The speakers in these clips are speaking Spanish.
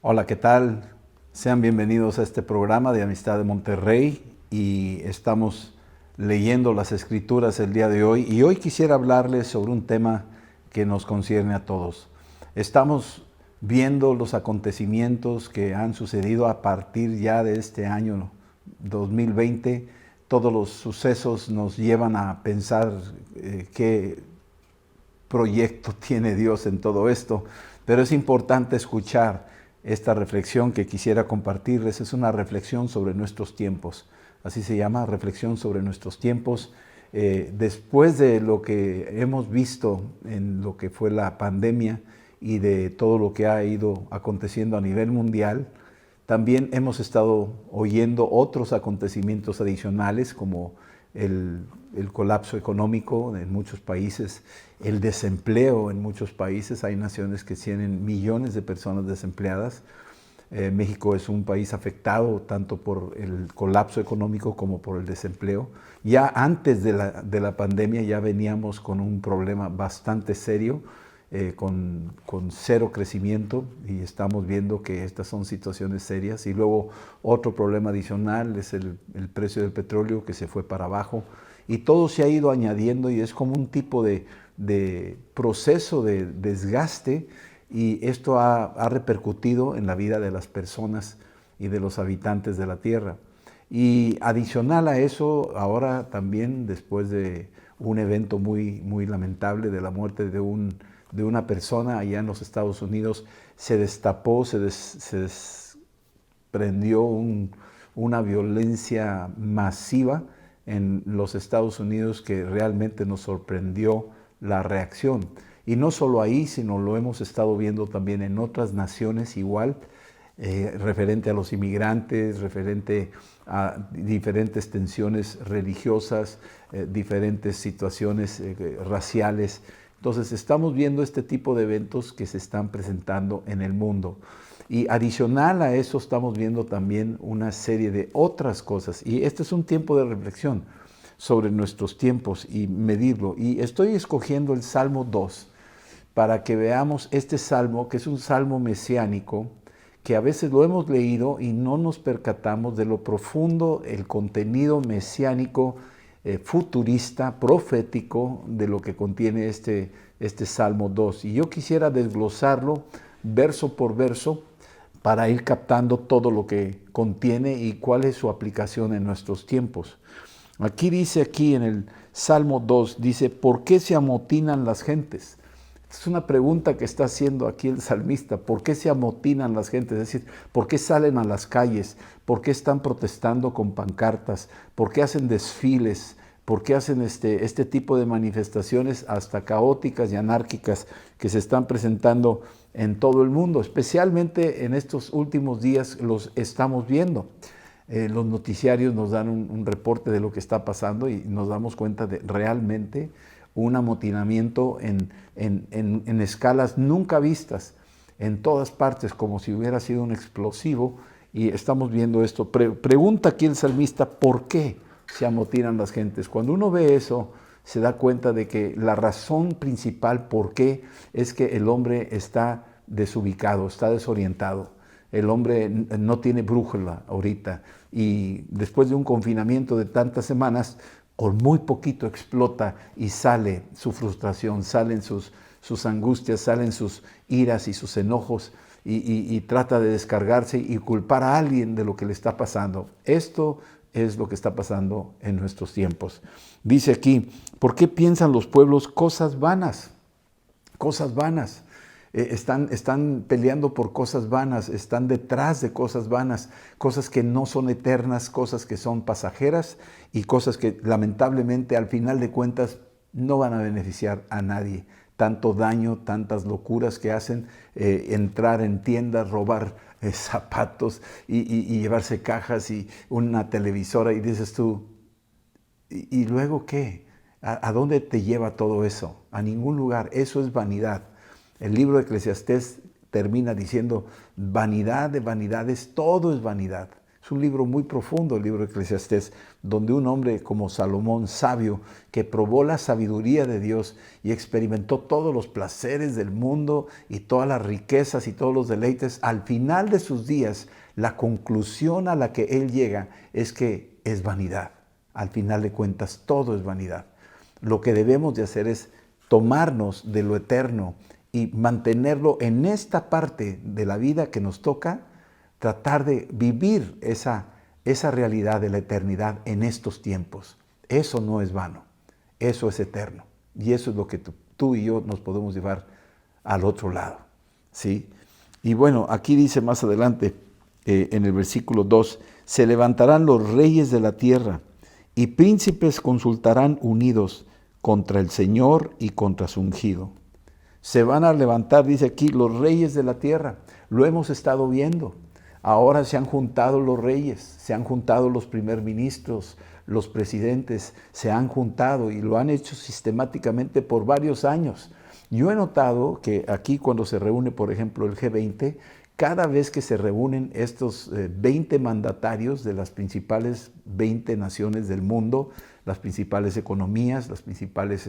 Hola, ¿qué tal? Sean bienvenidos a este programa de Amistad de Monterrey y estamos leyendo las Escrituras el día de hoy. Y hoy quisiera hablarles sobre un tema que nos concierne a todos. Estamos viendo los acontecimientos que han sucedido a partir ya de este año 2020. Todos los sucesos nos llevan a pensar qué proyecto tiene Dios en todo esto, pero es importante escuchar esta reflexión que quisiera compartirles. Es una reflexión sobre nuestros tiempos, así se llama, reflexión sobre nuestros tiempos. Después de lo que hemos visto en lo que fue la pandemia y de todo lo que ha ido aconteciendo a nivel mundial, también hemos estado oyendo otros acontecimientos adicionales como el colapso económico en muchos países, el desempleo en muchos países. Hay naciones que tienen millones de personas desempleadas. México es un país afectado tanto por el colapso económico como por el desempleo. Ya antes de la pandemia ya veníamos con un problema bastante serio, con cero crecimiento, y estamos viendo que estas son situaciones serias. Y luego otro problema adicional es el precio del petróleo, que se fue para abajo, y todo se ha ido añadiendo y es como un tipo de proceso de desgaste, y esto ha repercutido en la vida de las personas y de los habitantes de la tierra. Y adicional a eso, ahora también, después de un evento muy lamentable de la muerte de una persona allá en los Estados Unidos, se destapó, se desprendió una violencia masiva en los Estados Unidos que realmente nos sorprendió la reacción. Y no solo ahí, sino lo hemos estado viendo también en otras naciones igual, referente a los inmigrantes, referente a diferentes tensiones religiosas, diferentes situaciones raciales. Entonces estamos viendo este tipo de eventos que se están presentando en el mundo. Y adicional a eso estamos viendo también una serie de otras cosas. Y este es un tiempo de reflexión sobre nuestros tiempos y medirlo. Y estoy escogiendo el Salmo 2 para que veamos este salmo, que es un salmo mesiánico, que a veces lo hemos leído y no nos percatamos de lo profundo, el contenido mesiánico, futurista, profético, de lo que contiene este Salmo 2. Y yo quisiera desglosarlo verso por verso para ir captando todo lo que contiene y cuál es su aplicación en nuestros tiempos. Aquí en el Salmo 2, dice: ¿por qué se amotinan las gentes? Es una pregunta que está haciendo aquí el salmista. ¿Por qué se amotinan las gentes? Es decir, ¿por qué salen a las calles? ¿Por qué están protestando con pancartas? ¿Por qué hacen desfiles? ¿Por qué hacen este tipo de manifestaciones hasta caóticas y anárquicas que se están presentando en todo el mundo? Especialmente en estos últimos días los estamos viendo. Los noticiarios nos dan un reporte de lo que está pasando y nos damos cuenta de realmente un amotinamiento en escalas nunca vistas, en todas partes, como si hubiera sido un explosivo, y estamos viendo esto. Pregunta aquí el salmista: ¿por qué se amotinan las gentes? Cuando uno ve eso, se da cuenta de que la razón principal por qué es que el hombre está desubicado, está desorientado. El hombre no tiene brújula ahorita, y después de un confinamiento de tantas semanas, con muy poquito explota y sale su frustración, salen sus angustias, salen sus iras y sus enojos, y trata de descargarse y culpar a alguien de lo que le está pasando. Esto es lo que está pasando en nuestros tiempos. Dice aquí: ¿por qué piensan los pueblos cosas vanas? Cosas vanas. Están peleando por cosas vanas, están detrás de cosas vanas, cosas que no son eternas, cosas que son pasajeras y cosas que lamentablemente al final de cuentas no van a beneficiar a nadie. Tanto daño, tantas locuras que hacen, entrar en tiendas, robar zapatos y llevarse cajas y una televisora, y dices tú, ¿y luego qué? ¿A dónde te lleva todo eso? A ningún lugar. Eso es vanidad. El libro de Eclesiastés termina diciendo: vanidad de vanidades, todo es vanidad. Es un libro muy profundo, el libro de Eclesiastés, donde un hombre como Salomón, sabio, que probó la sabiduría de Dios y experimentó todos los placeres del mundo y todas las riquezas y todos los deleites, al final de sus días, la conclusión a la que él llega es que es vanidad. Al final de cuentas, todo es vanidad. Lo que debemos de hacer es tomarnos de lo eterno y mantenerlo en esta parte de la vida que nos toca, tratar de vivir esa realidad de la eternidad en estos tiempos. Eso no es vano, eso es eterno. Y eso es lo que tú y yo nos podemos llevar al otro lado, ¿sí? Y bueno, aquí dice más adelante, en el versículo 2, se levantarán los reyes de la tierra y príncipes consultarán unidos contra el Señor y contra su ungido. Se van a levantar, dice aquí, los reyes de la tierra. Lo hemos estado viendo. Ahora se han juntado los reyes, se han juntado los primer ministros, los presidentes, se han juntado y lo han hecho sistemáticamente por varios años. Yo he notado que aquí cuando se reúne, por ejemplo, el G20, cada vez que se reúnen estos 20 mandatarios de las principales 20 naciones del mundo, las principales economías, las principales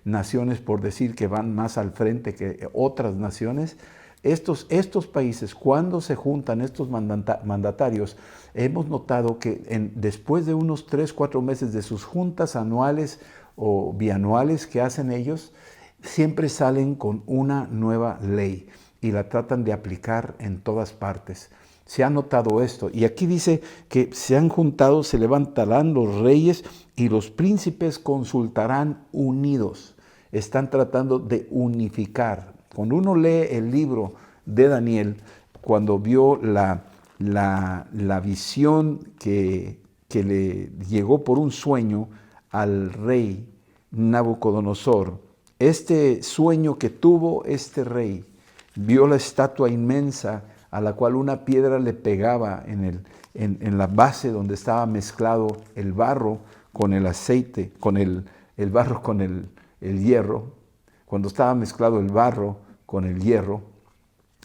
naciones, por decir que van más al frente que otras naciones, estos países, cuando se juntan estos mandatarios, hemos notado que después de unos 3-4 meses de sus juntas anuales o bianuales que hacen ellos, siempre salen con una nueva ley y la tratan de aplicar en todas partes. Se ha notado esto. Y aquí dice que se han juntado, se levantarán los reyes y los príncipes consultarán unidos. Están tratando de unificar. Cuando uno lee el libro de Daniel, cuando vio la visión que le llegó por un sueño al rey Nabucodonosor, este sueño que tuvo este rey, vio la estatua inmensa a la cual una piedra le pegaba en la base donde estaba mezclado el barro con el aceite, con el barro con el hierro. Cuando estaba mezclado el barro con el hierro,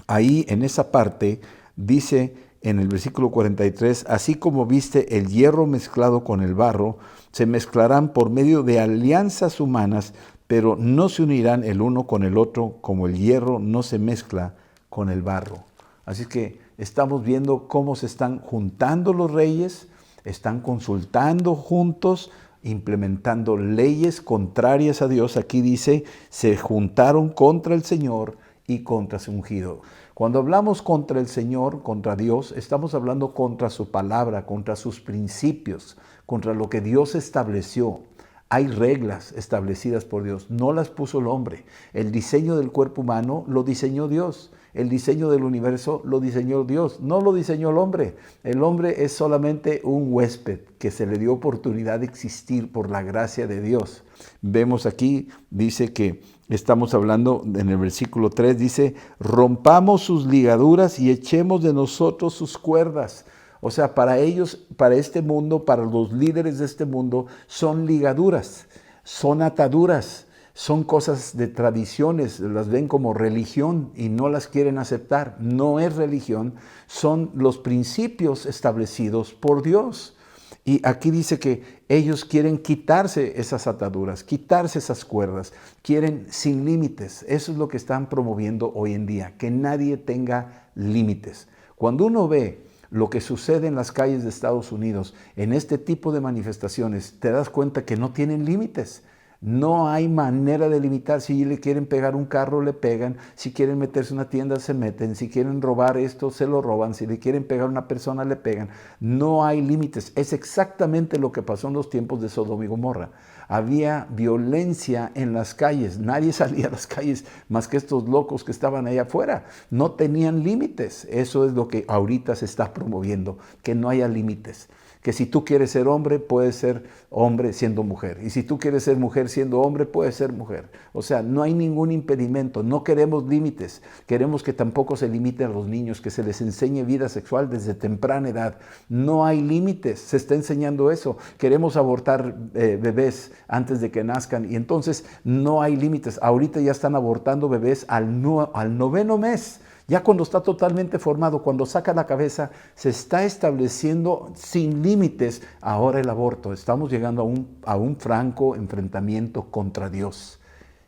ahí en esa parte dice en el versículo 43, así como viste el hierro mezclado con el barro, se mezclarán por medio de alianzas humanas, pero no se unirán el uno con el otro, como el hierro no se mezcla con el barro. Así que estamos viendo cómo se están juntando los reyes, están consultando juntos, implementando leyes contrarias a Dios. Aquí dice, se juntaron contra el Señor y contra su ungido. Cuando hablamos contra el Señor, contra Dios, estamos hablando contra su palabra, contra sus principios, contra lo que Dios estableció. Hay reglas establecidas por Dios, no las puso el hombre. El diseño del cuerpo humano lo diseñó Dios. El diseño del universo lo diseñó Dios, no lo diseñó el hombre. El hombre es solamente un huésped que se le dio oportunidad de existir por la gracia de Dios. Vemos aquí, dice que estamos hablando en el versículo 3, dice, rompamos sus ligaduras y echemos de nosotros sus cuerdas. O sea, para ellos, para este mundo, para los líderes de este mundo, son ligaduras, son ataduras. Son cosas de tradiciones, las ven como religión y no las quieren aceptar. No es religión, son los principios establecidos por Dios. Y aquí dice que ellos quieren quitarse esas ataduras, quitarse esas cuerdas, quieren sin límites. Eso es lo que están promoviendo hoy en día, que nadie tenga límites. Cuando uno ve lo que sucede en las calles de Estados Unidos, en este tipo de manifestaciones, te das cuenta que no tienen límites. No hay manera de limitar. Si le quieren pegar un carro, le pegan. Si quieren meterse en una tienda, se meten. Si quieren robar esto, se lo roban. Si le quieren pegar a una persona, le pegan. No hay límites. Es exactamente lo que pasó en los tiempos de Sodoma y Gomorra. Había violencia en las calles. Nadie salía a las calles más que estos locos que estaban allá afuera. No tenían límites. Eso es lo que ahorita se está promoviendo, que no haya límites. Que si tú quieres ser hombre, puedes ser hombre siendo mujer. Y si tú quieres ser mujer siendo hombre, puedes ser mujer. O sea, no hay ningún impedimento. No queremos límites. Queremos que tampoco se limiten a los niños, que se les enseñe vida sexual desde temprana edad. No hay límites. Se está enseñando eso. Queremos abortar bebés antes de que nazcan. Y entonces no hay límites. Ahorita ya están abortando bebés al 9º mes. Ya cuando está totalmente formado, cuando saca la cabeza, se está estableciendo sin límites ahora el aborto. Estamos llegando a un franco enfrentamiento contra Dios.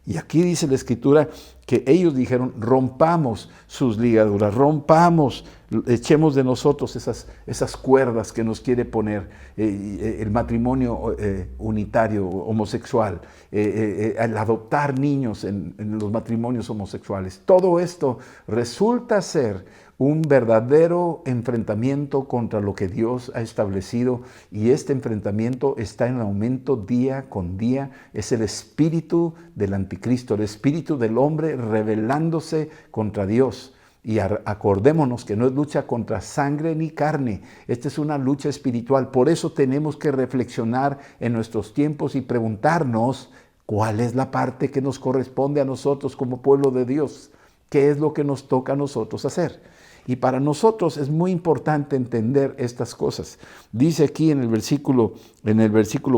Y aquí dice la Escritura que ellos dijeron, rompamos sus ligaduras, rompamos, echemos de nosotros esas cuerdas que nos quiere poner el matrimonio unitario, homosexual, el adoptar niños en los matrimonios homosexuales. Todo esto resulta ser un verdadero enfrentamiento contra lo que Dios ha establecido, y este enfrentamiento está en aumento día con día. Es el espíritu del anticristo, el espíritu del hombre rebelándose contra Dios. Y acordémonos que no es lucha contra sangre ni carne, esta es una lucha espiritual. Por eso tenemos que reflexionar en nuestros tiempos y preguntarnos cuál es la parte que nos corresponde a nosotros como pueblo de Dios, qué es lo que nos toca a nosotros hacer. Y para nosotros es muy importante entender estas cosas. Dice aquí en el versículo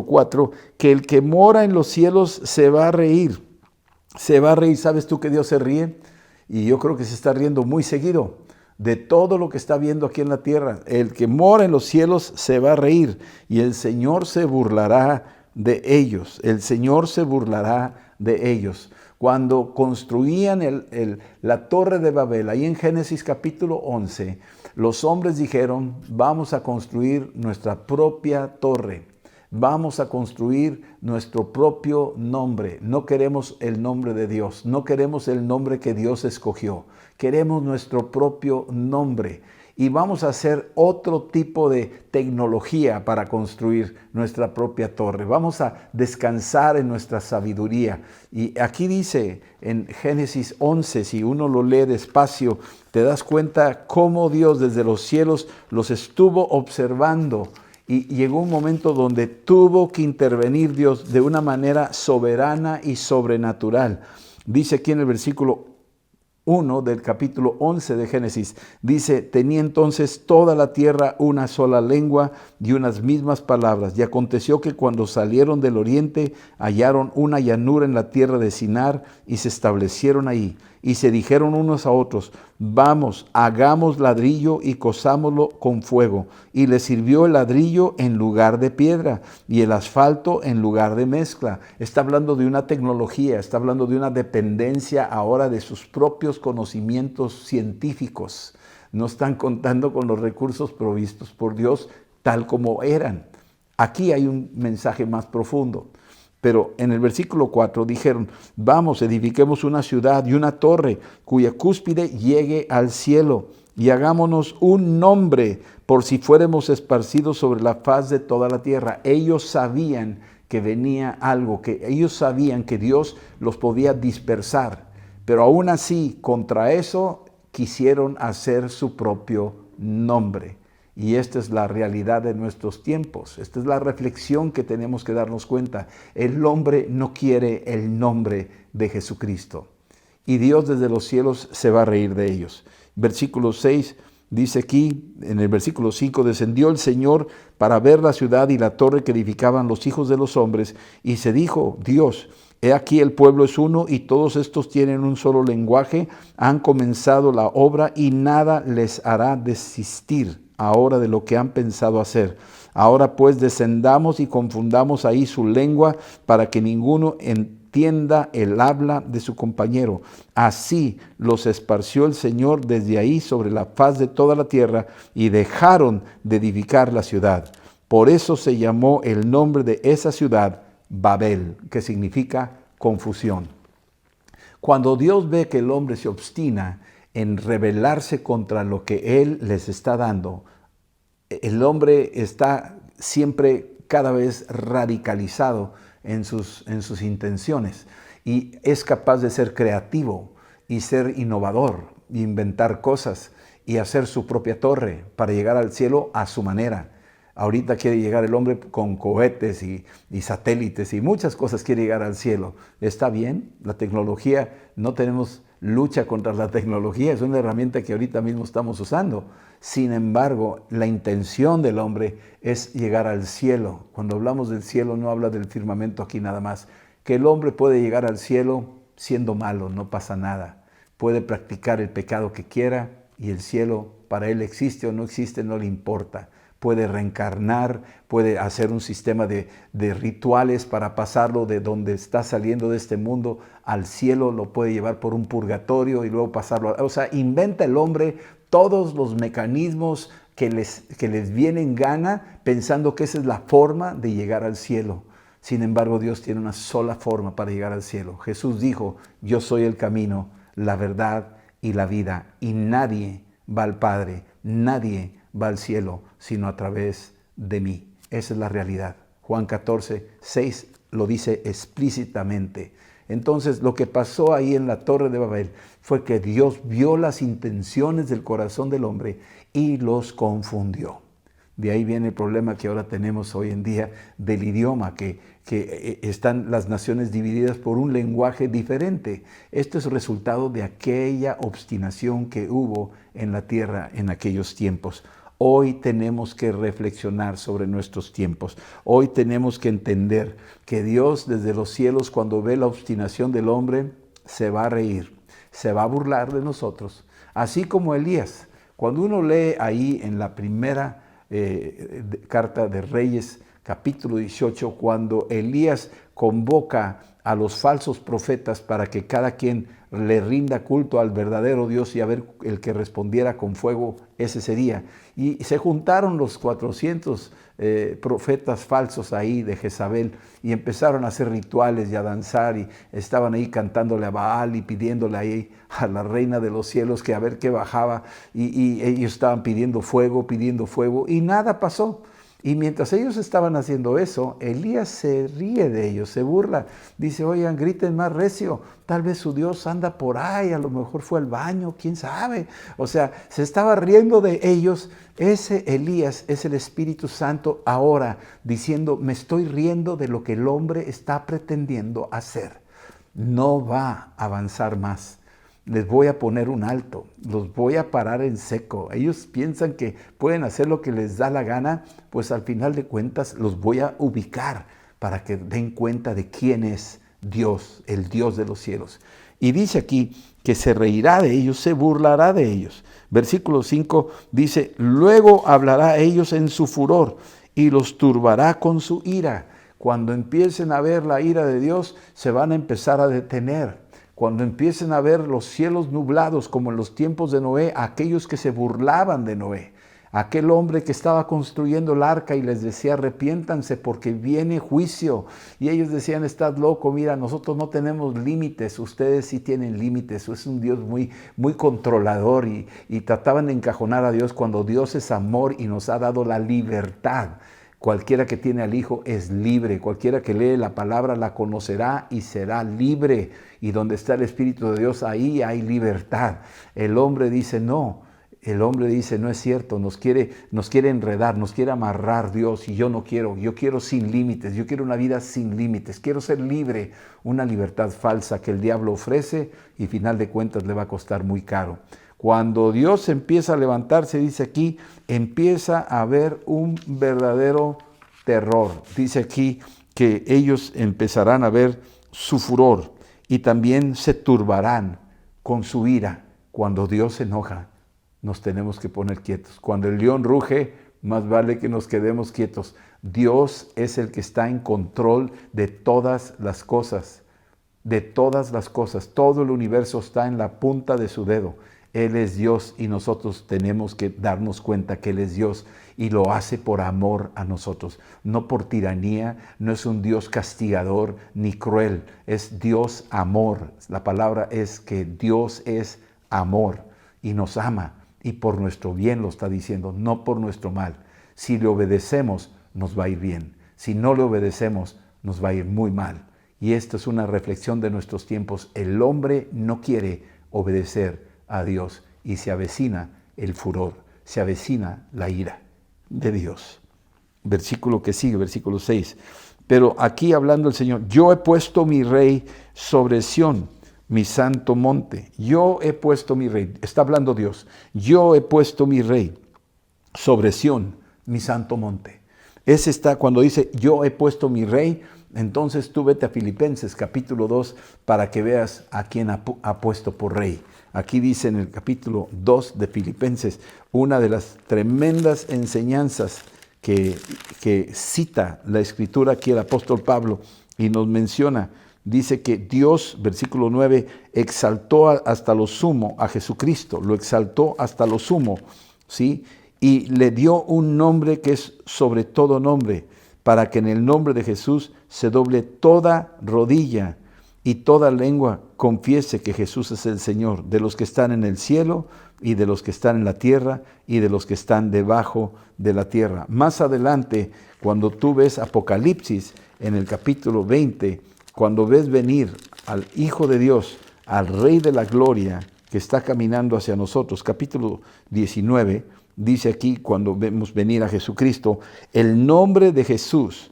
4, que el que mora en los cielos se va a reír. Se va a reír. ¿Sabes tú que Dios se ríe? Y yo creo que se está riendo muy seguido de todo lo que está viendo aquí en la tierra. El que mora en los cielos se va a reír, y el Señor se burlará de ellos. El Señor se burlará de ellos. Cuando construían la torre de Babel, ahí en Génesis capítulo 11, los hombres dijeron, vamos a construir nuestra propia torre, vamos a construir nuestro propio nombre. No queremos el nombre de Dios, no queremos el nombre que Dios escogió, queremos nuestro propio nombre. Y vamos a hacer otro tipo de tecnología para construir nuestra propia torre. Vamos a descansar en nuestra sabiduría. Y aquí dice en Génesis 11, si uno lo lee despacio, te das cuenta cómo Dios desde los cielos los estuvo observando. Y llegó un momento donde tuvo que intervenir Dios de una manera soberana y sobrenatural. Dice aquí en el versículo 1 del capítulo 11 de Génesis, dice, tenía entonces toda la tierra una sola lengua y unas mismas palabras. Y aconteció que cuando salieron del oriente, hallaron una llanura en la tierra de Sinar y se establecieron ahí. Y se dijeron unos a otros, vamos, hagamos ladrillo y cosámoslo con fuego. Y les sirvió el ladrillo en lugar de piedra y el asfalto en lugar de mezcla. Está hablando de una tecnología, está hablando de una dependencia ahora de sus propios conocimientos científicos. No están contando con los recursos provistos por Dios tal como eran. Aquí hay un mensaje más profundo. Pero en el versículo 4 dijeron, vamos, edifiquemos una ciudad y una torre cuya cúspide llegue al cielo, y hagámonos un nombre por si fuéramos esparcidos sobre la faz de toda la tierra. Ellos sabían que venía algo, que ellos sabían que Dios los podía dispersar, pero aún así contra eso quisieron hacer su propio nombre. Y esta es la realidad de nuestros tiempos. Esta es la reflexión que tenemos que darnos cuenta. El hombre no quiere el nombre de Jesucristo. Y Dios desde los cielos se va a reír de ellos. Versículo 6 dice aquí, en el versículo 5, descendió el Señor para ver la ciudad y la torre que edificaban los hijos de los hombres. Y se dijo, Dios, he aquí el pueblo es uno y todos estos tienen un solo lenguaje. Han comenzado la obra y nada les hará desistir ahora de lo que han pensado hacer. Ahora pues descendamos y confundamos ahí su lengua para que ninguno entienda el habla de su compañero. Así los esparció el Señor desde ahí sobre la faz de toda la tierra y dejaron de edificar la ciudad. Por eso se llamó el nombre de esa ciudad Babel, que significa confusión. Cuando Dios ve que el hombre se obstina en rebelarse contra lo que Él les está dando, el hombre está siempre cada vez radicalizado en sus intenciones y es capaz de ser creativo y ser innovador, inventar cosas y hacer su propia torre para llegar al cielo a su manera. Ahorita quiere llegar el hombre con cohetes y satélites y muchas cosas, quiere llegar al cielo. Está bien, la tecnología, no tenemos lucha contra la tecnología, es una herramienta que ahorita mismo estamos usando. Sin embargo, la intención del hombre es llegar al cielo. Cuando hablamos del cielo no habla del firmamento aquí nada más. Que el hombre puede llegar al cielo siendo malo, no pasa nada. puede practicar el pecado que quiera y el cielo para él existe o no existe, no le importa. Puede reencarnar, puede hacer un sistema de rituales para pasarlo de donde está saliendo de este mundo al cielo, lo puede llevar por un purgatorio y luego pasarlo. O sea, inventa el hombre todos los mecanismos que les viene en gana, pensando que esa es la forma de llegar al cielo. Sin embargo, Dios tiene una sola forma para llegar al cielo. Jesús dijo, yo soy el camino, la verdad y la vida, y nadie va al Padre, nadie va al cielo, sino a través de mí. Esa es la realidad. Juan 14, 6 lo dice explícitamente. Entonces, lo que pasó ahí en la Torre de Babel fue que Dios vio las intenciones del corazón del hombre y los confundió. De ahí viene el problema que ahora tenemos hoy en día del idioma, que están las naciones divididas por un lenguaje diferente. Esto es resultado de aquella obstinación que hubo en la tierra en aquellos tiempos. Hoy tenemos que reflexionar sobre nuestros tiempos. Hoy tenemos que entender que Dios desde los cielos, cuando ve la obstinación del hombre, se va a reír, se va a burlar de nosotros. Así como Elías. Cuando uno lee ahí en la primera carta de Reyes, capítulo 18, cuando Elías convoca a los falsos profetas para que cada quien le rinda culto al verdadero Dios y a ver el que respondiera con fuego, ese sería. Y se juntaron los 400 profetas falsos ahí de Jezabel y empezaron a hacer rituales y a danzar y estaban ahí cantándole a Baal y pidiéndole ahí a la reina de los cielos que a ver qué bajaba y ellos estaban pidiendo fuego y nada pasó. Y mientras ellos estaban haciendo eso, Elías se ríe de ellos, se burla. Dice, oigan, griten más recio, tal vez su Dios anda por ahí, a lo mejor fue al baño, quién sabe. O sea, se estaba riendo de ellos. Ese Elías es el Espíritu Santo ahora diciendo, me estoy riendo de lo que el hombre está pretendiendo hacer. No va a avanzar más. Les voy a poner un alto, los voy a parar en seco. Ellos piensan que pueden hacer lo que les da la gana, pues al final de cuentas los voy a ubicar para que den cuenta de quién es Dios, el Dios de los cielos. Y dice aquí que se reirá de ellos, se burlará de ellos. Versículo 5 dice, luego hablará a ellos en su furor y los turbará con su ira. Cuando empiecen a ver la ira de Dios, se van a empezar a detener. Cuando empiecen a ver los cielos nublados, como en los tiempos de Noé, aquellos que se burlaban de Noé, aquel hombre que estaba construyendo el arca y les decía, arrepiéntanse porque viene juicio. Y ellos decían, estás loco, mira, nosotros no tenemos límites, ustedes sí tienen límites. Es un Dios muy, muy controlador y trataban de encajonar a Dios cuando Dios es amor y nos ha dado la libertad. Cualquiera que tiene al Hijo es libre. Cualquiera que lee la palabra la conocerá y será libre. Y donde está el Espíritu de Dios, ahí hay libertad. El hombre dice no. El hombre dice no es cierto. Nos quiere enredar, nos quiere amarrar Dios. Y yo no quiero. Yo quiero sin límites. Yo quiero una vida sin límites. Quiero ser libre. Una libertad falsa que el diablo ofrece y final de cuentas le va a costar muy caro. Cuando Dios empieza a levantarse, dice aquí, empieza a haber un verdadero terror. Dice aquí que ellos empezarán a ver su furor y también se turbarán con su ira. Cuando Dios se enoja, nos tenemos que poner quietos. Cuando el león ruge, más vale que nos quedemos quietos. Dios es el que está en control de todas las cosas. De todas las cosas. Todo el universo está en la punta de su dedo. Él es Dios y nosotros tenemos que darnos cuenta que Él es Dios y lo hace por amor a nosotros, no por tiranía, no es un Dios castigador ni cruel, es Dios amor. La palabra es que Dios es amor y nos ama y por nuestro bien lo está diciendo, no por nuestro mal. Si le obedecemos, nos va a ir bien. Si no le obedecemos, nos va a ir muy mal. Y esto es una reflexión de nuestros tiempos. El hombre no quiere obedecer a Dios y se avecina el furor, se avecina la ira de Dios. Versículo que sigue, versículo 6. Pero aquí hablando el Señor, yo he puesto mi rey sobre Sión, mi santo monte. Yo he puesto mi rey, está hablando Dios. Yo he puesto mi rey sobre Sión, mi santo monte. Ese está cuando dice yo he puesto mi rey. Entonces tú vete a Filipenses capítulo 2 para que veas a quién ha puesto por rey. Aquí dice en el capítulo 2 de Filipenses, una de las tremendas enseñanzas que cita la Escritura aquí el apóstol Pablo y nos menciona. Dice que Dios, versículo 9, exaltó hasta lo sumo a Jesucristo, lo exaltó hasta lo sumo, ¿sí? Y le dio un nombre que es sobre todo nombre, para que en el nombre de Jesús se doble toda rodilla y toda lengua confiese que Jesús es el Señor, de los que están en el cielo y de los que están en la tierra y de los que están debajo de la tierra. Más adelante, cuando tú ves Apocalipsis en el capítulo 20, cuando ves venir al Hijo de Dios, al Rey de la Gloria, que está caminando hacia nosotros, capítulo 19, dice aquí, cuando vemos venir a Jesucristo, el nombre de Jesús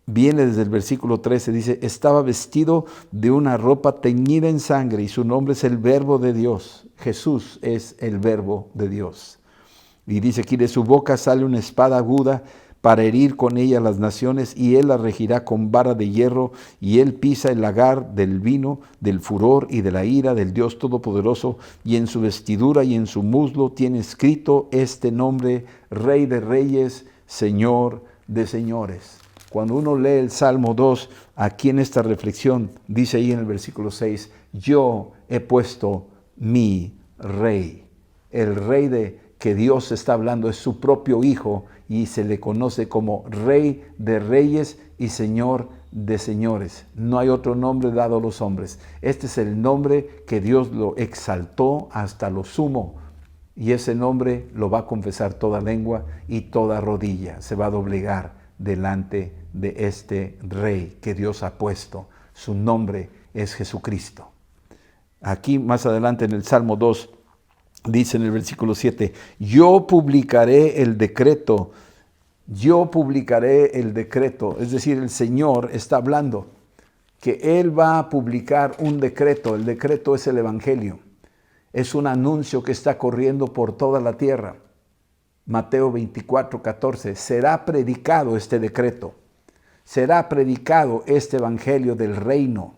viene desde el versículo 13, dice, estaba vestido de una ropa teñida en sangre y su nombre es el Verbo de Dios. Jesús es el Verbo de Dios. Y dice aquí, de su boca sale una espada aguda para herir con ella las naciones, y él las regirá con vara de hierro, y él pisa el lagar del vino, del furor y de la ira del Dios Todopoderoso, y en su vestidura y en su muslo tiene escrito este nombre, Rey de Reyes, Señor de Señores. Cuando uno lee el Salmo 2, aquí en esta reflexión, dice ahí en el versículo 6, yo he puesto mi Rey. El Rey de que Dios está hablando es su propio Hijo, y se le conoce como Rey de Reyes y Señor de Señores. No hay otro nombre dado a los hombres. Este es el nombre que Dios lo exaltó hasta lo sumo. Y ese nombre lo va a confesar toda lengua y toda rodilla. Se va a doblegar delante de este Rey que Dios ha puesto. Su nombre es Jesucristo. Aquí más adelante en el Salmo 2, dice en el versículo 7, yo publicaré el decreto, es decir, el Señor está hablando que Él va a publicar un decreto. El decreto es el Evangelio, es un anuncio que está corriendo por toda la tierra. Mateo 24:14, será predicado este decreto, será predicado este Evangelio del reino,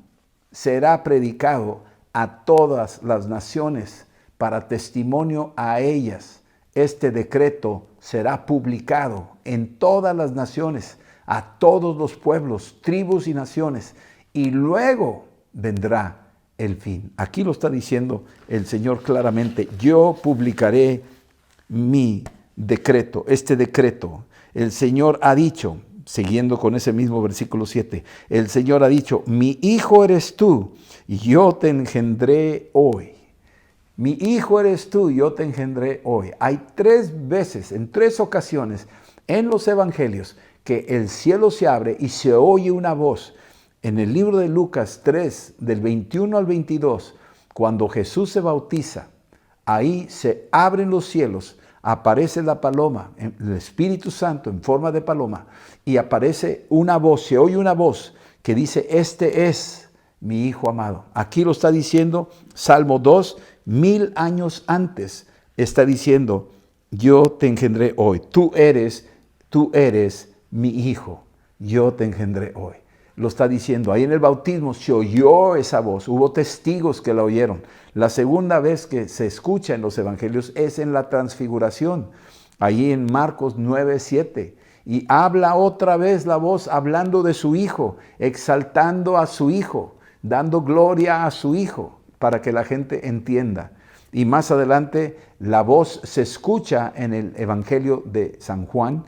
será predicado a todas las naciones, para testimonio a ellas. Este decreto será publicado en todas las naciones, a todos los pueblos, tribus y naciones, y luego vendrá el fin. Aquí lo está diciendo el Señor claramente, yo publicaré mi decreto, este decreto. El Señor ha dicho, siguiendo con ese mismo versículo 7, el Señor ha dicho, mi hijo eres tú, y yo te engendré hoy. Mi hijo eres tú, yo te engendré hoy. Hay 3 veces, en 3 ocasiones, en los evangelios, que el cielo se abre y se oye una voz. En el libro de Lucas 3, del 21 al 22, cuando Jesús se bautiza, ahí se abren los cielos, aparece la paloma, el Espíritu Santo en forma de paloma, y aparece una voz, se oye una voz que dice, este es mi Hijo amado. Aquí lo está diciendo Salmo 2, 1000 años antes, está diciendo, yo te engendré hoy, tú eres mi hijo, yo te engendré hoy. Lo está diciendo, ahí en el bautismo se oyó esa voz, hubo testigos que la oyeron. La segunda vez que se escucha en los evangelios es en la transfiguración, ahí en Marcos 9:7. Y habla otra vez la voz hablando de su hijo, exaltando a su hijo, dando gloria a su hijo, para que la gente entienda. Y más adelante la voz se escucha en el Evangelio de San Juan,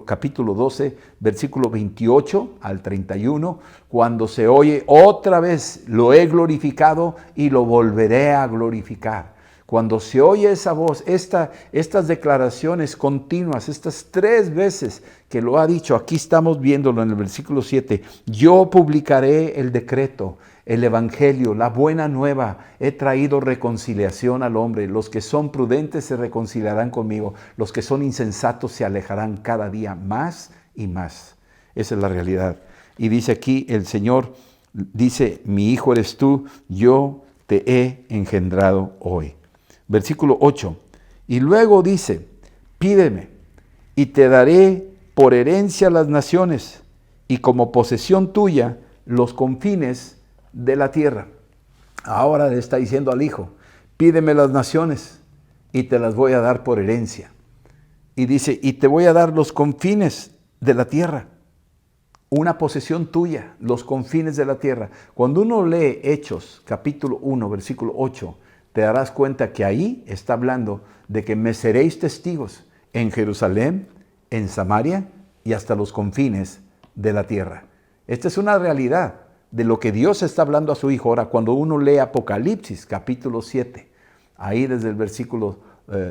capítulo 12, versículo 28 al 31, cuando se oye otra vez, lo he glorificado y lo volveré a glorificar. Cuando se oye esa voz, estas declaraciones continuas, estas 3 veces que lo ha dicho, aquí estamos viéndolo en el versículo 7, yo publicaré el decreto, el evangelio, la buena nueva, he traído reconciliación al hombre, los que son prudentes se reconciliarán conmigo, los que son insensatos se alejarán cada día más y más. Esa es la realidad. Y dice aquí el Señor, dice, mi hijo eres tú, yo te he engendrado hoy. Versículo 8, y luego dice, pídeme y te daré por herencia las naciones y como posesión tuya los confines de la tierra. Ahora le está diciendo al hijo, pídeme las naciones y te las voy a dar por herencia. Y dice, y te voy a dar los confines de la tierra. Una posesión tuya, los confines de la tierra. Cuando uno lee Hechos, capítulo 1, versículo 8, te darás cuenta que ahí está hablando de que me seréis testigos en Jerusalén, en Samaria y hasta los confines de la tierra. Esta es una realidad de lo que Dios está hablando a su Hijo. Ahora, cuando uno lee Apocalipsis, capítulo 7, ahí desde el versículo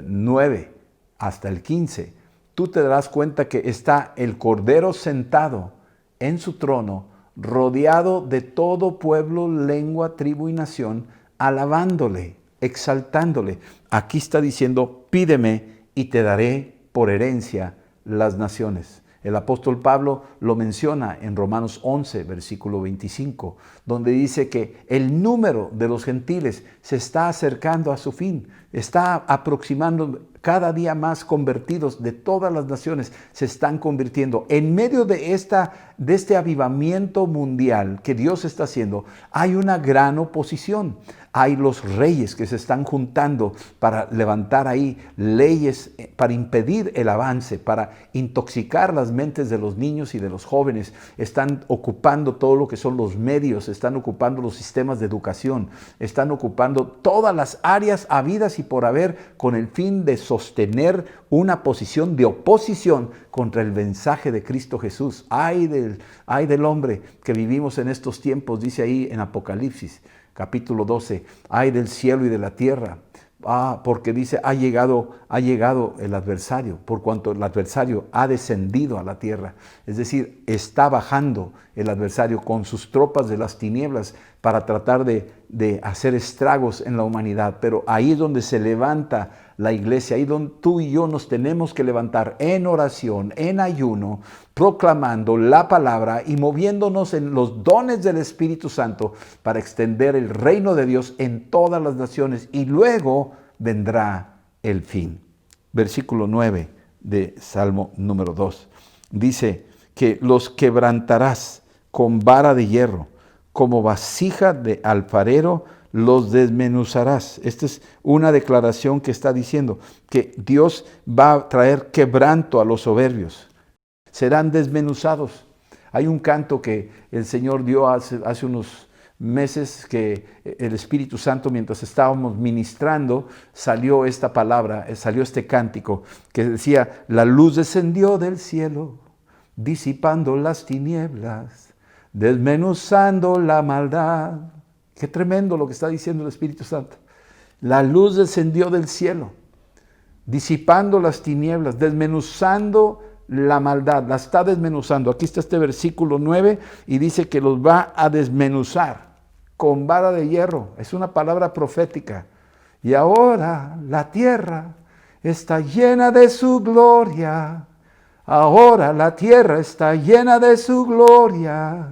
9 hasta el 15, tú te darás cuenta que está el Cordero sentado en su trono, rodeado de todo pueblo, lengua, tribu y nación, alabándole, exaltándole. Aquí está diciendo, pídeme y te daré por herencia las naciones. El apóstol Pablo lo menciona en Romanos 11, versículo 25, donde dice que el número de los gentiles se está acercando a su fin, está aproximando cada día más convertidos de todas las naciones, se están convirtiendo. En medio de este avivamiento mundial que Dios está haciendo, hay una gran oposición. Hay los reyes que se están juntando para levantar ahí leyes para impedir el avance, para intoxicar las mentes de los niños y de los jóvenes. Están ocupando todo lo que son los medios, están ocupando los sistemas de educación, están ocupando todas las áreas habidas y por haber con el fin de sostener una posición de oposición contra el mensaje de Cristo Jesús. Ay del hombre que vivimos en estos tiempos, dice ahí en Apocalipsis. Capítulo 12, ay del cielo y de la tierra, porque dice, ha llegado el adversario, por cuanto el adversario ha descendido a la tierra. Es decir, está bajando el adversario con sus tropas de las tinieblas para tratar de hacer estragos en la humanidad. Pero ahí es donde se levanta la iglesia, ahí donde tú y yo nos tenemos que levantar en oración, en ayuno, proclamando la palabra y moviéndonos en los dones del Espíritu Santo para extender el reino de Dios en todas las naciones, y luego vendrá el fin. Versículo 9 de Salmo número 2. Dice que los quebrantarás con vara de hierro, como vasija de alfarero los desmenuzarás. Esta es una declaración que está diciendo que Dios va a traer quebranto a los soberbios. Serán desmenuzados. Hay un canto que el Señor dio hace unos meses, que el Espíritu Santo, mientras estábamos ministrando, salió esta palabra, salió este cántico que decía, la luz descendió del cielo, disipando las tinieblas, desmenuzando la maldad. Qué tremendo lo que está diciendo el Espíritu Santo. La luz descendió del cielo, disipando las tinieblas, desmenuzando la maldad, la está desmenuzando. Aquí está este versículo 9 y dice que los va a desmenuzar con vara de hierro. Es una palabra profética. Y ahora la tierra está llena de su gloria. Ahora la tierra está llena de su gloria.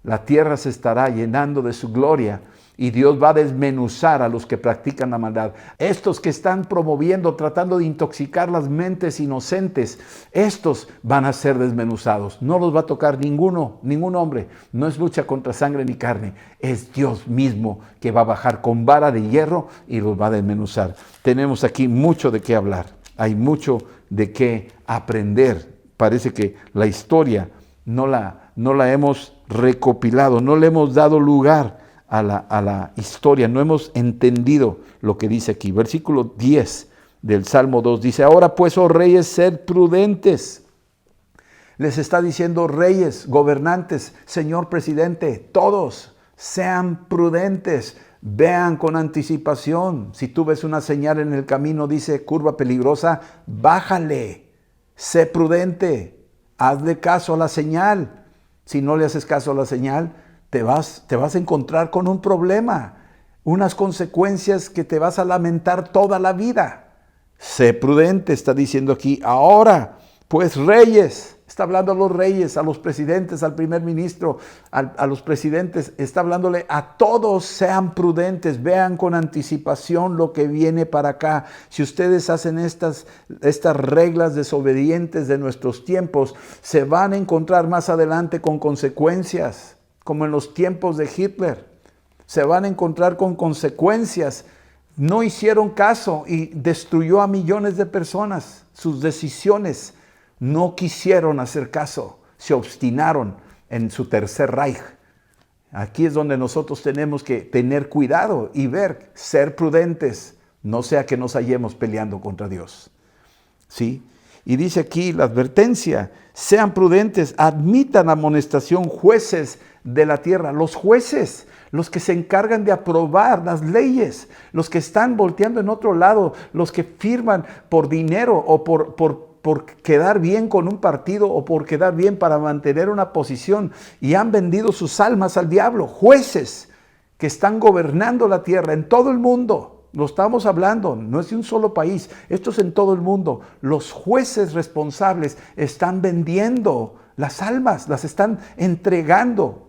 La tierra se estará llenando de su gloria y Dios va a desmenuzar a los que practican la maldad. Estos que están promoviendo, tratando de intoxicar las mentes inocentes, estos van a ser desmenuzados. No los va a tocar ningún hombre. No es lucha contra sangre ni carne. Es Dios mismo que va a bajar con vara de hierro y los va a desmenuzar. Tenemos aquí mucho de qué hablar. Hay mucho de qué aprender. Parece que la historia no la hemos recopilado, no le hemos dado lugar a la historia, no hemos entendido lo que dice aquí. Versículo 10 del Salmo 2 dice, ahora pues, oh reyes, sed prudentes. Les está diciendo reyes, gobernantes, señor presidente, todos sean prudentes, vean con anticipación. Si tú ves una señal en el camino, dice curva peligrosa, bájale, sé prudente, hazle caso a la señal. Si no le haces caso a la señal, te vas a encontrar con un problema, unas consecuencias que te vas a lamentar toda la vida. Sé prudente, está diciendo aquí. Ahora, pues reyes, está hablando a los reyes, a los presidentes, al primer ministro, a los presidentes, está hablándole a todos, sean prudentes, vean con anticipación lo que viene para acá. Si ustedes hacen estas reglas desobedientes de nuestros tiempos, se van a encontrar más adelante con consecuencias, como en los tiempos de Hitler. Se van a encontrar con consecuencias no hicieron caso y destruyó a millones de personas. Sus decisiones no quisieron hacer caso, se obstinaron en su tercer Reich. Aquí es donde nosotros tenemos que tener cuidado y ver, ser prudentes, no sea que nos hallemos peleando contra Dios. ¿Sí? Y dice aquí la advertencia, sean prudentes, admitan amonestación jueces de la tierra. Los jueces, los que se encargan de aprobar las leyes, los que están volteando en otro lado, los que firman por dinero o por quedar bien con un partido o por quedar bien para mantener una posición y han vendido sus almas al diablo. Jueces que están gobernando la tierra en todo el mundo. Lo estamos hablando, no es de un solo país, esto es en todo el mundo. Los jueces responsables están vendiendo las almas, las están entregando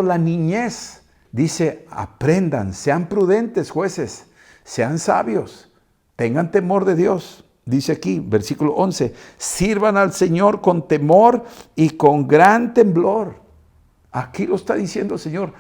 la niñez. Dice, aprendan, sean prudentes jueces, sean sabios, tengan temor de Dios. Dice aquí, versículo 11, sirvan al Señor con temor y con gran temblor. Aquí lo está diciendo el Señor.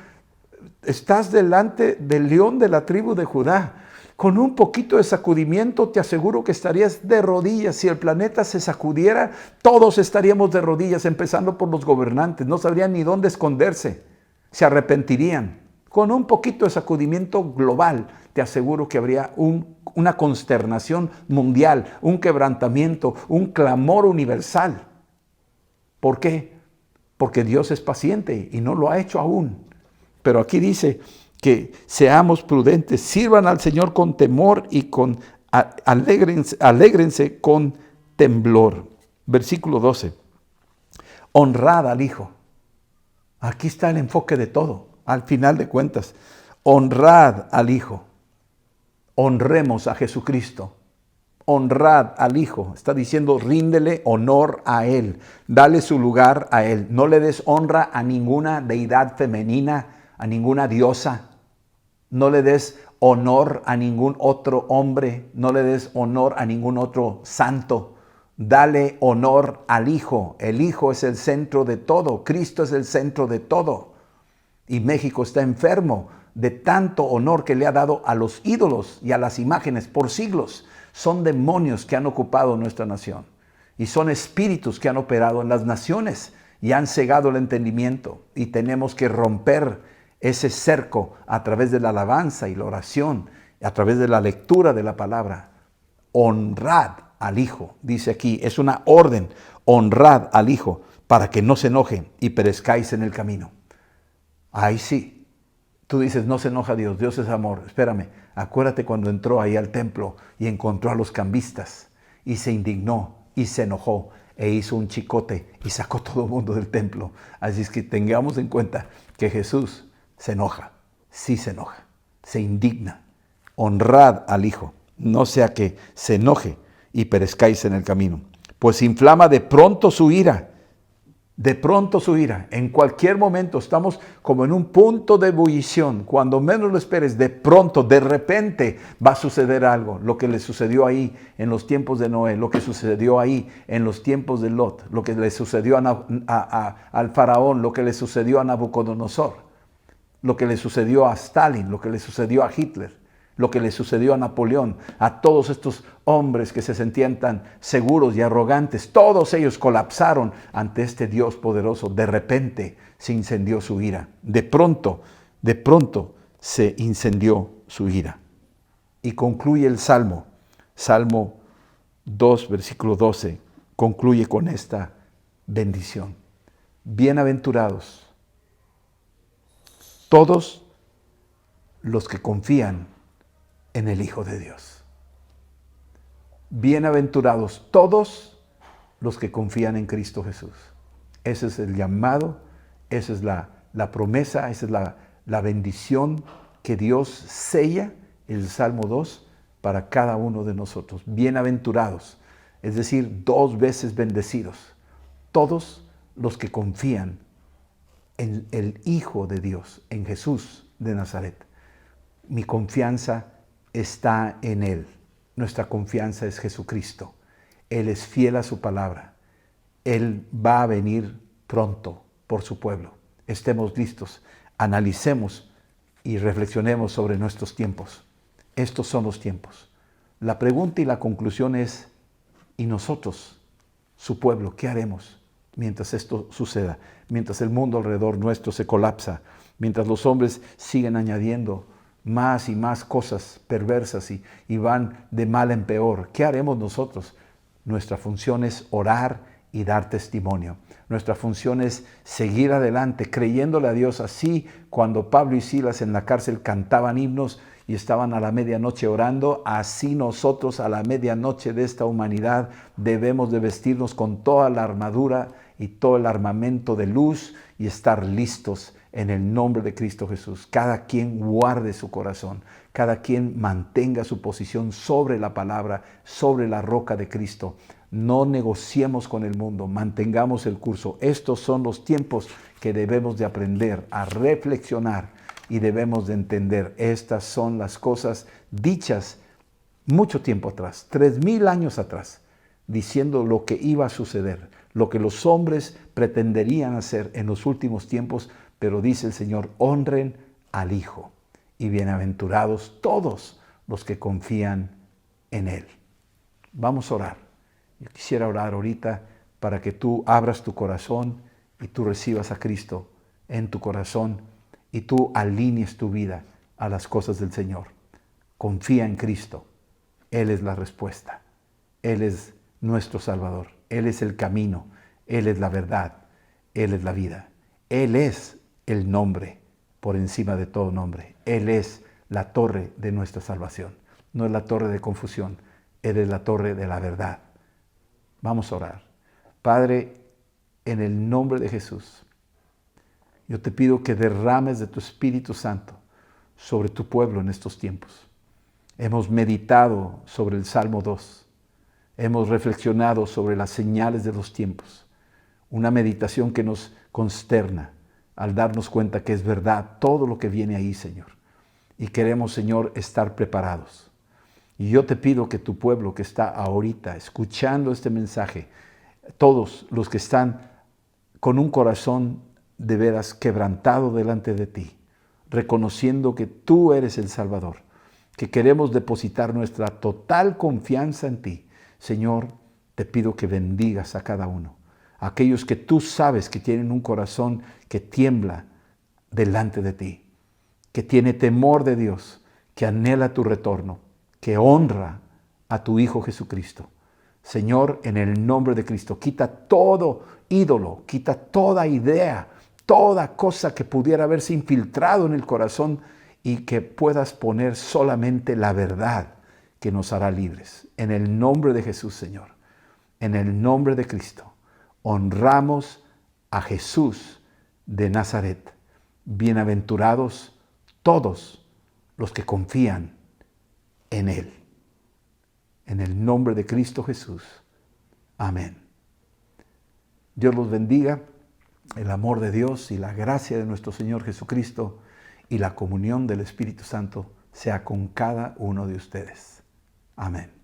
Estás delante del león de la tribu de Judá. Con un poquito de sacudimiento te aseguro que estarías de rodillas. Si el planeta se sacudiera, todos estaríamos de rodillas, empezando por los gobernantes. No sabrían ni dónde esconderse. Se arrepentirían. Con un poquito de sacudimiento global, te aseguro que habría una consternación mundial, un quebrantamiento, un clamor universal. ¿Por qué? Porque Dios es paciente y no lo ha hecho aún. Pero aquí dice que seamos prudentes, sirvan al Señor con temor y alégrense con temblor. Versículo 12. Honrad al Hijo. Aquí está el enfoque de todo, al final de cuentas. Honrad al Hijo. Honremos a Jesucristo. Honrad al Hijo. Está diciendo, ríndele honor a Él. Dale su lugar a Él. No le des honra a ninguna deidad femenina, a ninguna diosa. No le des honor a ningún otro hombre. No le des honor a ningún otro santo. Dale honor al Hijo. El Hijo es el centro de todo. Cristo es el centro de todo. Y México está enfermo de tanto honor que le ha dado a los ídolos y a las imágenes por siglos. Son demonios que han ocupado nuestra nación. Y son espíritus que han operado en las naciones y han cegado el entendimiento. Y tenemos que romper ese cerco a través de la alabanza y la oración, a través de la lectura de la palabra. Honrad al Hijo, dice aquí, es una orden, honrad al Hijo para que no se enoje y perezcáis en el camino. Ahí sí, tú dices, no se enoja Dios, Dios es amor. Espérame, acuérdate cuando entró ahí al templo y encontró a los cambistas y se indignó y se enojó e hizo un chicote y sacó todo el mundo del templo. Así es que tengamos en cuenta que Jesús se enoja, sí se enoja, se indigna. Honrad al Hijo, no sea que se enoje y perezcáis en el camino. Pues inflama de pronto su ira. De pronto su ira. En cualquier momento estamos como en un punto de ebullición. Cuando menos lo esperes, de pronto, de repente va a suceder algo. Lo que le sucedió ahí en los tiempos de Noé, lo que sucedió ahí en los tiempos de Lot, lo que le sucedió al faraón, lo que le sucedió a Nabucodonosor, lo que le sucedió a Stalin, lo que le sucedió a Hitler, lo que le sucedió a Napoleón, a todos estos hombres que se sentían tan seguros y arrogantes. Todos ellos colapsaron ante este Dios poderoso. De repente se incendió su ira. De pronto se incendió su ira. Y concluye el Salmo. Salmo 2, versículo 12. Concluye con esta bendición. Bienaventurados todos los que confían en el Hijo de Dios. Bienaventurados todos los que confían en Cristo Jesús. Ese es el llamado, esa es la promesa, esa es la bendición que Dios sella, el Salmo 2, para cada uno de nosotros. Bienaventurados, es decir, 2 veces bendecidos. Todos los que confían en el Hijo de Dios, en Jesús de Nazaret. Mi confianza está en Él. Nuestra confianza es Jesucristo. Él es fiel a su palabra. Él va a venir pronto por su pueblo. Estemos listos, analicemos y reflexionemos sobre nuestros tiempos. Estos son los tiempos. La pregunta y la conclusión es, ¿y nosotros, su pueblo, qué haremos mientras esto suceda? Mientras el mundo alrededor nuestro se colapsa, mientras los hombres siguen añadiendo más y más cosas perversas y van de mal en peor. ¿Qué haremos nosotros? Nuestra función es orar y dar testimonio. Nuestra función es seguir adelante, creyéndole a Dios. Así, cuando Pablo y Silas en la cárcel cantaban himnos y estaban a la medianoche orando, así nosotros a la medianoche de esta humanidad debemos de vestirnos con toda la armadura y todo el armamento de luz y estar listos en el nombre de Cristo Jesús. Cada quien guarde su corazón, cada quien mantenga su posición sobre la palabra, sobre la roca de Cristo. No negociemos con el mundo, mantengamos el curso. Estos son los tiempos que debemos de aprender a reflexionar y debemos de entender. Estas son las cosas dichas mucho tiempo atrás, 3000 años atrás, diciendo lo que iba a suceder, lo que los hombres pretenderían hacer en los últimos tiempos, pero dice el Señor, honren al Hijo y bienaventurados todos los que confían en Él. Vamos a orar. Yo quisiera orar ahorita para que tú abras tu corazón y tú recibas a Cristo en tu corazón y tú alinees tu vida a las cosas del Señor. Confía en Cristo. Él es la respuesta. Él es nuestro Salvador. Él es el camino. Él es la verdad. Él es la vida. Él es el nombre por encima de todo nombre. Él es la torre de nuestra salvación. No es la torre de confusión. Él es la torre de la verdad. Vamos a orar. Padre, en el nombre de Jesús, yo te pido que derrames de tu Espíritu Santo sobre tu pueblo en estos tiempos. Hemos meditado sobre el Salmo 2. Hemos reflexionado sobre las señales de los tiempos. Una meditación que nos consterna al darnos cuenta que es verdad todo lo que viene ahí, Señor. Y queremos, Señor, estar preparados. Y yo te pido que tu pueblo que está ahorita escuchando este mensaje, todos los que están con un corazón de veras quebrantado delante de ti, reconociendo que tú eres el Salvador, que queremos depositar nuestra total confianza en ti. Señor, te pido que bendigas a cada uno. Aquellos que tú sabes que tienen un corazón que tiembla delante de ti, que tiene temor de Dios, que anhela tu retorno, que honra a tu Hijo Jesucristo. Señor, en el nombre de Cristo, quita todo ídolo, quita toda idea, toda cosa que pudiera haberse infiltrado en el corazón y que puedas poner solamente la verdad que nos hará libres. En el nombre de Jesús, Señor, en el nombre de Cristo, honramos a Jesús de Nazaret. Bienaventurados todos los que confían en Él. En el nombre de Cristo Jesús. Amén. Dios los bendiga. El amor de Dios y la gracia de nuestro Señor Jesucristo y la comunión del Espíritu Santo sea con cada uno de ustedes. Amén.